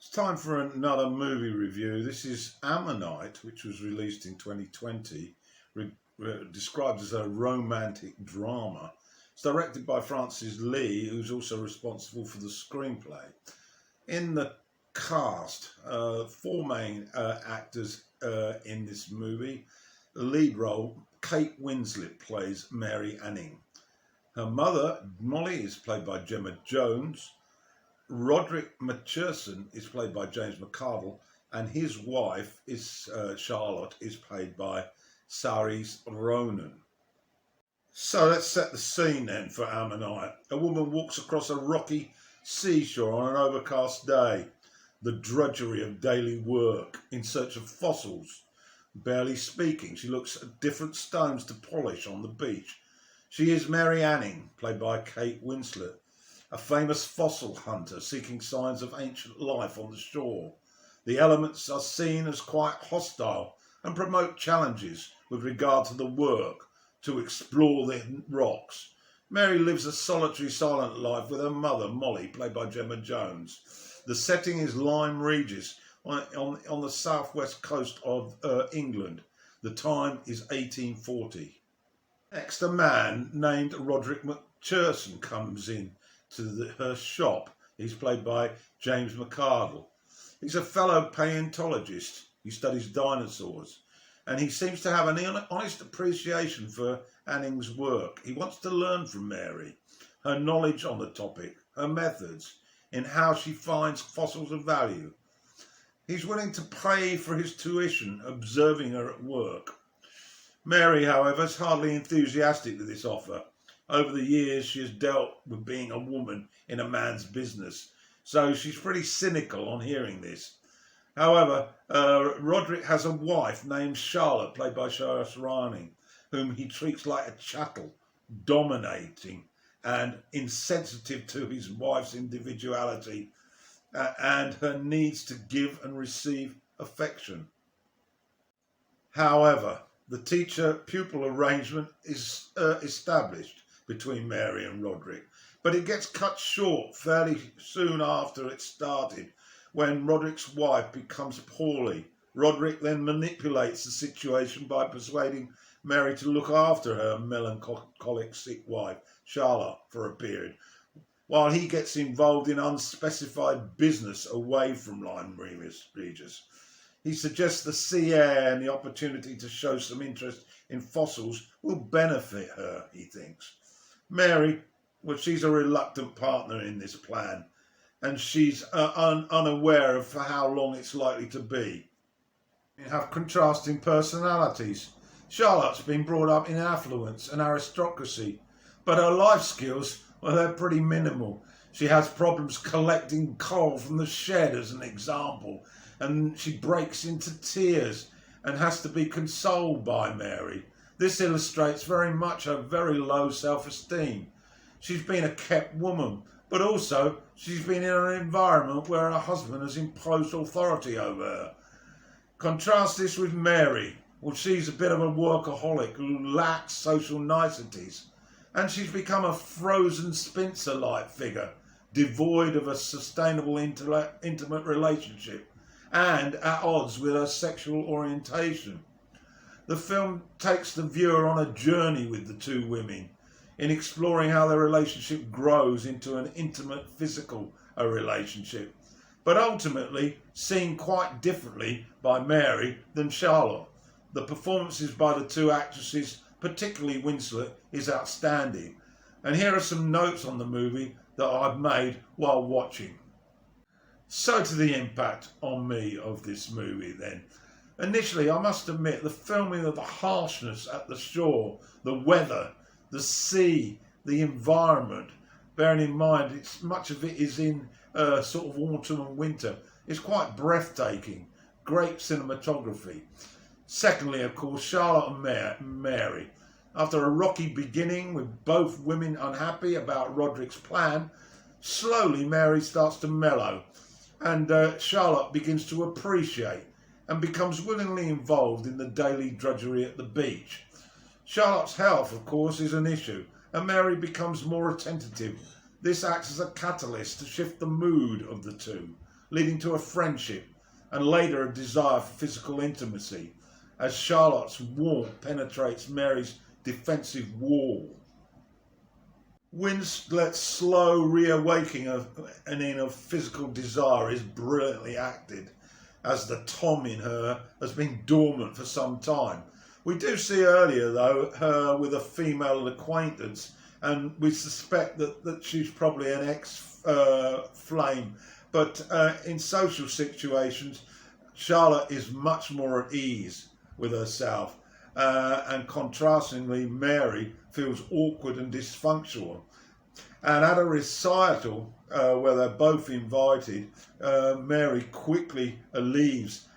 It's time for another movie review. This is Ammonite, which was released in 2020, described as a romantic drama. It's directed by Francis Lee, who's also responsible for the screenplay. In the cast, four main actors in this movie. The lead role, Kate Winslet, plays Mary Anning. Her mother, Molly, is played by Gemma Jones. Roderick McChurson is played by James McArdle, and his wife is Charlotte, is played by Saoirse Ronan. So let's set the scene then for Ammonite. A woman walks across a rocky seashore on an overcast day, the drudgery of daily work, in search of fossils. Barely speaking, she looks at different stones to polish on the beach. She is Mary Anning, played by Kate Winslet, a famous fossil hunter seeking signs of ancient life on the shore. The elements are seen as quite hostile and promote challenges with regard to the work to explore the rocks. Mary lives a solitary, silent life with her mother, Molly, played by Gemma Jones. The setting is Lyme Regis on the southwest coast of England. The time is 1840. Next, a man named Roderick McChurson comes in to her shop. He's played by James McArdle. He's a fellow paleontologist. He studies dinosaurs, and he seems to have an honest appreciation for Anning's work. He wants to learn from Mary, her knowledge on the topic, her methods, in how she finds fossils of value. He's willing to pay for his tuition, observing her at work. Mary, however, is hardly enthusiastic with this offer. Over the years, she has dealt with being a woman in a man's business, so she's pretty cynical on hearing this. However, Roderick has a wife named Charlotte, played by Saoirse Ronan, whom he treats like a chattel, dominating and insensitive to his wife's individuality and her needs to give and receive affection. However, the teacher-pupil arrangement is established between Mary and Roderick, but it gets cut short fairly soon after it started, when Roderick's wife becomes poorly. Roderick then manipulates the situation by persuading Mary to look after her melancholic sick wife, Charlotte, for a period, while he gets involved in unspecified business away from Lyme Regis. He suggests the sea air and the opportunity to show some interest in fossils will benefit her, he thinks. Mary, well, she's a reluctant partner in this plan, and she's unaware of for how long it's likely to be. You have contrasting personalities. Charlotte's been brought up in affluence and aristocracy, but her life skills, well, they're pretty minimal. She has problems collecting coal from the shed, as an example, and she breaks into tears and has to be consoled by Mary. This illustrates very much her very low self-esteem. She's been a kept woman, but also she's been in an environment where her husband has imposed authority over her. Contrast this with Mary. Well, she's a bit of a workaholic who lacks social niceties, and she's become a frozen spinster-like figure, devoid of a sustainable intimate relationship and at odds with her sexual orientation. The film takes the viewer on a journey with the two women in exploring how their relationship grows into an intimate physical relationship, but ultimately seen quite differently by Mary than Charlotte. The performances by the two actresses, particularly Winslet, is outstanding. And here are some notes on the movie that I've made while watching. So to the impact on me of this movie then. Initially, I must admit, the filming of the harshness at the shore, the weather, the sea, the environment, bearing in mind much of it is in sort of autumn and winter, is quite breathtaking. Great cinematography. Secondly, of course, Charlotte and Mary. After a rocky beginning with both women unhappy about Roderick's plan, slowly Mary starts to mellow, and Charlotte begins to appreciate and becomes willingly involved in the daily drudgery at the beach. Charlotte's health, of course, is an issue, and Mary becomes more attentive. This acts as a catalyst to shift the mood of the two. leading to a friendship and later a desire for physical intimacy, as Charlotte's warmth penetrates Mary's defensive wall. Winslet's slow reawakening of physical desire is brilliantly acted, as the Tom in her has been dormant for some time. We do see earlier, though, her with a female acquaintance, and we suspect that she's probably an ex-flame. But in social situations, Charlotte is much more at ease with herself, and contrastingly, Mary feels awkward and dysfunctional. And at a recital where they're both invited, Mary quickly leaves,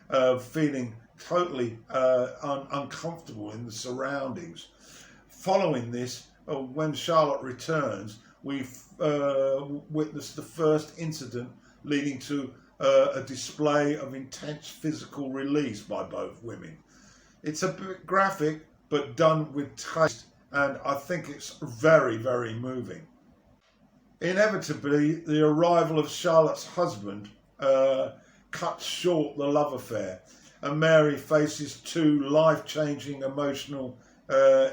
feeling totally uncomfortable in the surroundings. Following this, when Charlotte returns, we witness the first incident leading to a display of intense physical release by both women. It's a bit graphic, but done with taste, and I think it's very, very moving. Inevitably, the arrival of Charlotte's husband cuts short the love affair, and Mary faces two life-changing emotional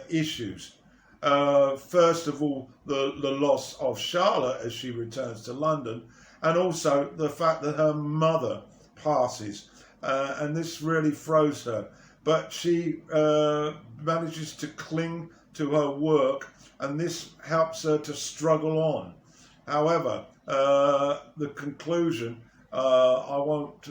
issues. First of all, the loss of Charlotte as she returns to London, and also the fact that her mother passes, and this really throws her. But she manages to cling to her work, and this helps her to struggle on. However, the conclusion, I won't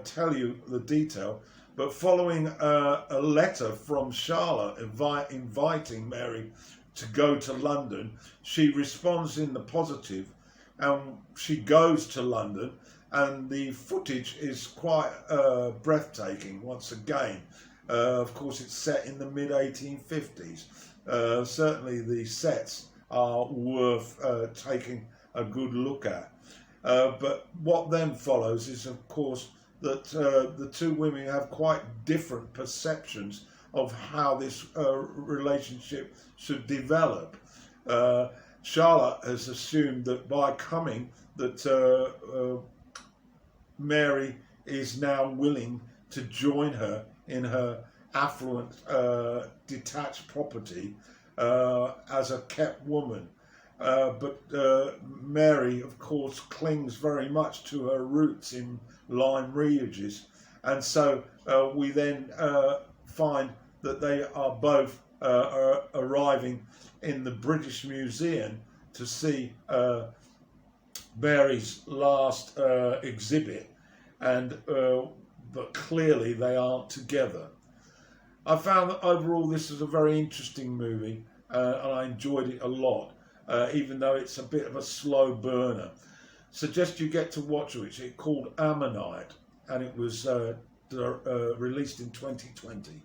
tell you the detail, but following a letter from Charlotte inviting Mary to go to London, she responds in the positive, and she goes to London, and the footage is quite breathtaking once again. Of course, it's set in the mid-1850s. Certainly the sets are worth taking a good look at. But what then follows is, of course, that the two women have quite different perceptions of how this relationship should develop. Charlotte has assumed that by coming, that Mary is now willing to join her in her affluent, detached property as a kept woman. But Mary, of course, clings very much to her roots in Lyme Regis, and so we then find that they are both arriving in the British Museum to see Mary's last exhibit, and but clearly they aren't together. I found that overall this is a very interesting movie, and I enjoyed it a lot, even though it's a bit of a slow burner. Suggest you get to watch it. It's called Ammonite, and it was released in 2020.